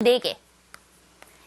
4개.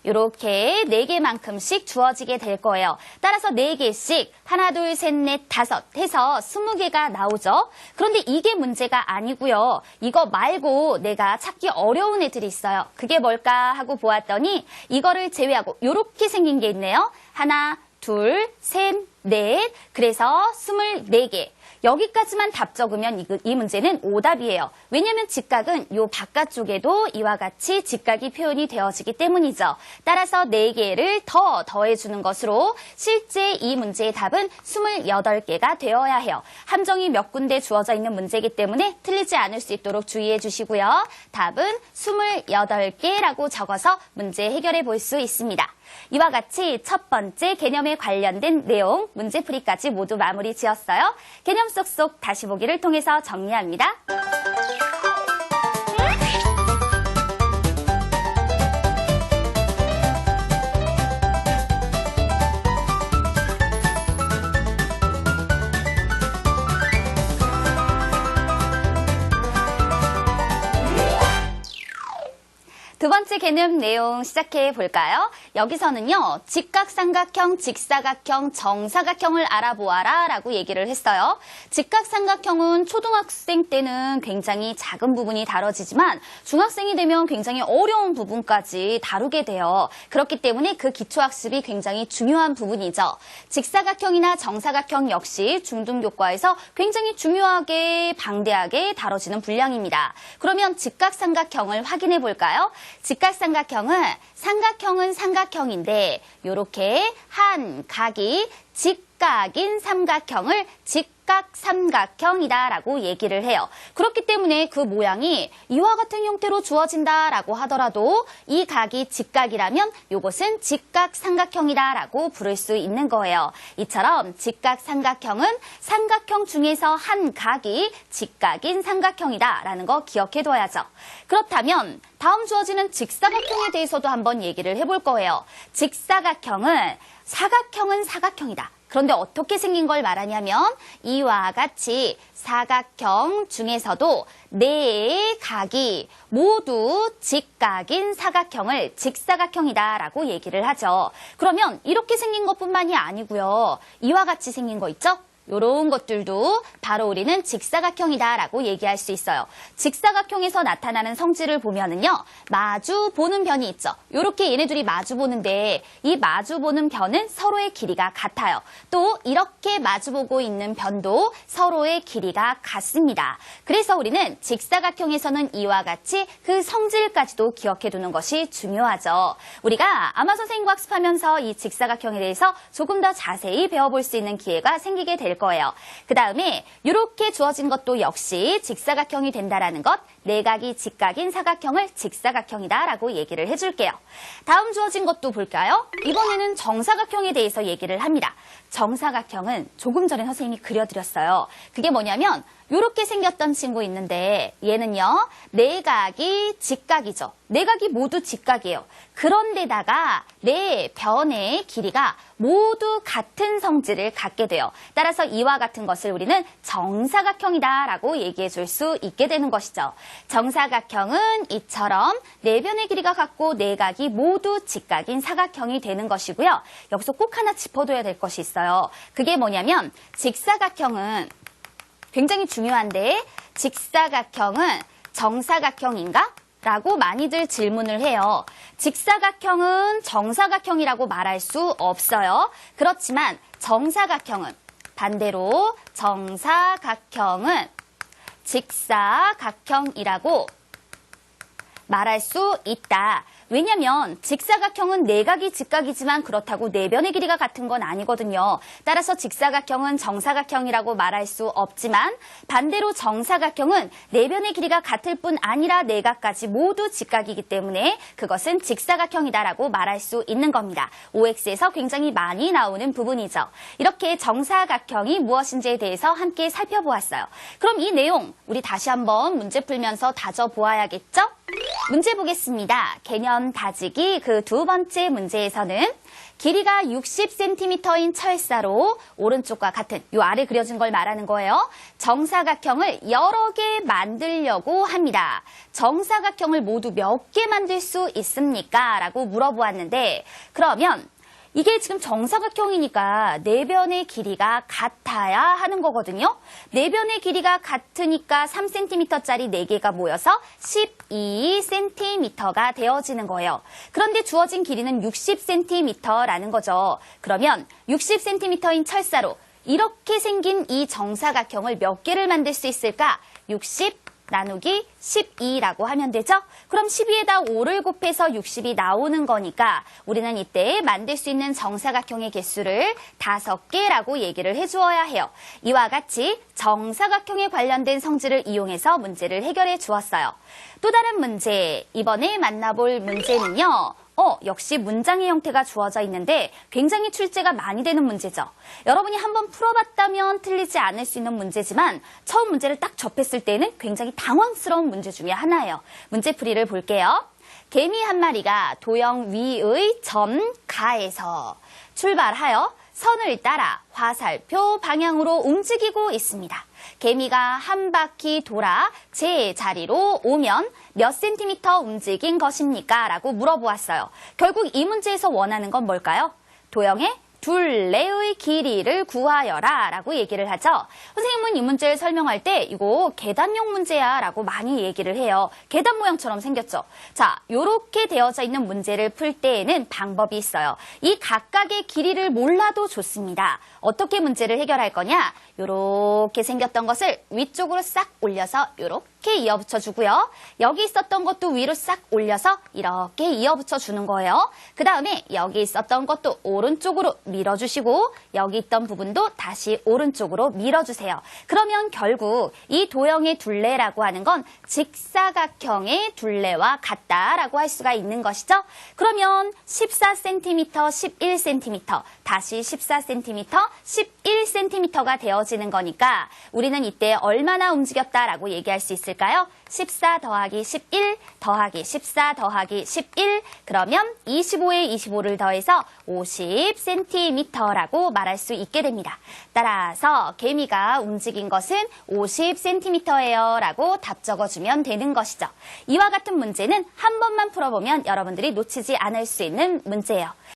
이렇게 4개만큼씩 주어지게 될 거예요. 따라서 4개씩 하나, 둘, 셋, 넷, 다섯 해서 20개가 나오죠. 그런데 이게 문제가 아니고요. 이거 말고 내가 찾기 어려운 애들이 있어요. 그게 뭘까 하고 보았더니 이거를 제외하고 이렇게 생긴 게 있네요. 하나, 둘, 셋, 넷. 그래서 24개. 여기까지만 답 적으면 이 문제는 오답이에요. 왜냐하면 직각은 이 바깥쪽에도 이와 같이 직각이 표현이 되어지기 때문이죠. 따라서 4개를 더해주는 것으로 실제 이 문제의 답은 28개가 되어야 해요. 함정이 몇 군데 주어져 있는 문제이기 때문에 틀리지 않을 수 있도록 주의해 주시고요. 답은 28개라고 적어서 문제 해결해 볼 수 있습니다. 이와 같이 첫 번째 개념에 관련된 내용, 문제풀이까지 모두 마무리 지었어요. 개념 쏙쏙 다시 보기를 통해서 정리합니다. 두 번째 개념 내용 시작해 볼까요? 여기서는요, 직각삼각형, 직사각형, 정사각형을 알아보아라 라고 얘기를 했어요. 직각삼각형은 초등학생 때는 굉장히 작은 부분이 다뤄지지만 중학생이 되면 굉장히 어려운 부분까지 다루게 돼요. 그렇기 때문에 그 기초학습이 굉장히 중요한 부분이죠. 직사각형이나 정사각형 역시 중등교과에서 굉장히 중요하게 방대하게 다뤄지는 분량입니다. 그러면 직각삼각형을 확인해 볼까요? 직각삼각형은 삼각형인데 이렇게 한 각이 직각인 삼각형을 직각삼각형이다라고 얘기를 해요. 그렇기 때문에 그 모양이 이와 같은 형태로 주어진다라고 하더라도 이 각이 직각이라면 이것은 직각삼각형이다라고 부를 수 있는 거예요. 이처럼 직각삼각형은 삼각형 중에서 한 각이 직각인 삼각형이다라는 거 기억해둬야죠. 그렇다면 다음 주어지는 직사각형에 대해서도 한번 얘기를 해볼 거예요. 직사각형은 사각형이다. 그런데 어떻게 생긴 걸 말하냐면 이와 같이 사각형 중에서도 4개의 각이 모두 직각인 사각형을 직사각형이다라고 얘기를 하죠. 그러면 이렇게 생긴 것뿐만이 아니고요. 이와 같이 생긴 거 있죠? 이런 것들도 바로 우리는 직사각형이다라고 얘기할 수 있어요. 직사각형에서 나타나는 성질을 보면은요, 마주 보는 변이 있죠. 이렇게 얘네들이 마주 보는데 이 마주 보는 변은 서로의 길이가 같아요. 또 이렇게 마주 보고 있는 변도 서로의 길이가 같습니다. 그래서 우리는 직사각형에서는 이와 같이 그 성질까지도 기억해 두는 것이 중요하죠. 우리가 아마 선생님과 학습하면서 이 직사각형에 대해서 조금 더 자세히 배워볼 수 있는 기회가 생기게 될 거예요. 그 다음에 이렇게 주어진 것도 역시 직사각형이 된다라는 것, 4각이 직각인 사각형을 직사각형이다라고 얘기를 해줄게요. 다음 주어진 것도 볼까요? 이번에는 정사각형에 대해서 얘기를 합니다. 정사각형은 조금 전에 선생님이 그려드렸어요. 그게 뭐냐면 이렇게 생겼던 친구 있는데 얘는요, 4각이 직각이죠. 4각이 모두 직각이에요. 그런데다가 4변의 길이가 모두 같은 성질을 갖게 돼요. 따라서 이와 같은 것을 우리는 정사각형이다라고 얘기해 줄 수 있게 되는 것이죠. 정사각형은 이처럼 4변의 길이가 같고 4각이 모두 직각인 사각형이 되는 것이고요. 여기서 꼭 하나 짚어둬야 될 것이 있어요. 그게 뭐냐면 직사각형은 굉장히 중요한데 직사각형은 정사각형인가? 라고 많이들 질문을 해요. 직사각형은 정사각형이라고 말할 수 없어요. 그렇지만 정사각형은 반대로 정사각형은 직사각형이라고 말할 수 있다. 왜냐면 직사각형은 4각이 직각이지만 그렇다고 4변의 길이가 같은 건 아니거든요. 따라서 직사각형은 정사각형이라고 말할 수 없지만 반대로 정사각형은 4변의 길이가 같을 뿐 아니라 4각까지 모두 직각이기 때문에 그것은 직사각형이다라고 말할 수 있는 겁니다. OX에서 굉장히 많이 나오는 부분이죠. 이렇게 정사각형이 무엇인지에 대해서 함께 살펴보았어요. 그럼 이 내용 우리 다시 한번 문제 풀면서 다져보아야겠죠? 문제 보겠습니다. 개념 다지기 그 두 번째 문제에서는 길이가 60cm인 철사로 오른쪽과 같은 요 아래 그려진 걸 말하는 거예요. 정사각형을 여러 개 만들려고 합니다. 정사각형을 모두 몇 개 만들 수 있습니까? 라고 물어보았는데 그러면 이게 지금 정사각형이니까 내변의 길이가 같아야 하는 거거든요. 내변의 길이가 같으니까 3cm짜리 4개가 모여서 12cm가 되어지는 거예요. 그런데 주어진 길이는 60cm라는 거죠. 그러면 60cm인 철사로 이렇게 생긴 이 정사각형을 몇 개를 만들 수 있을까? 60 나누기 12라고 하면 되죠? 그럼 12에다 5를 곱해서 60이 나오는 거니까 우리는 이때 만들 수 있는 정사각형의 개수를 5개라고 얘기를 해주어야 해요. 이와 같이 정사각형에 관련된 성질을 이용해서 문제를 해결해 주었어요. 또 다른 문제, 이번에 만나볼 문제는요. 역시 문장의 형태가 주어져 있는데 굉장히 출제가 많이 되는 문제죠. 여러분이 한번 풀어봤다면 틀리지 않을 수 있는 문제지만 처음 문제를 딱 접했을 때는 굉장히 당황스러운 문제 중에 하나예요. 문제풀이를 볼게요. 개미 한 마리가 도형 위의 점 가에서 출발하여 선을 따라 화살표 방향으로 움직이고 있습니다. 개미가 한 바퀴 돌아 제 자리로 오면 몇 센티미터 움직인 것입니까? 라고 물어보았어요. 결국 이 문제에서 원하는 건 뭘까요? 도형의 둘레의 길이를 구하여라 라고 얘기를 하죠. 선생님은 이 문제를 설명할 때 이거 계단형 문제야 라고 많이 얘기를 해요. 계단 모양처럼 생겼죠. 자, 요렇게 되어져 있는 문제를 풀 때에는 방법이 있어요. 이 각각의 길이를 몰라도 좋습니다. 어떻게 문제를 해결할 거냐? 요렇게 생겼던 것을 위쪽으로 싹 올려서 요렇게 이어붙여 주고요. 여기 있었던 것도 위로 싹 올려서 이렇게 이어붙여 주는 거예요. 그 다음에 여기 있었던 것도 오른쪽으로 밀어주시고 여기 있던 부분도 다시 오른쪽으로 밀어주세요. 그러면 결국 이 도형의 둘레라고 하는 건 직사각형의 둘레와 같다라고 할 수가 있는 것이죠. 그러면 14cm, 11cm, 다시 14cm, 11cm가 되어지는 거니까 우리는 이때 얼마나 움직였다라고 얘기할 수 있을까요? 14 더하기 11 더하기 14 더하기 11 그러면 25에 25를 더해서 50cm라고 말할 수 있게 됩니다. 따라서 개미가 움직인 것은 50cm예요 라고 답 적어주면 되는 것이죠. 이와 같은 문제는 한 번만 풀어보면 여러분들이 놓치지 않을 수 있는 문제예요.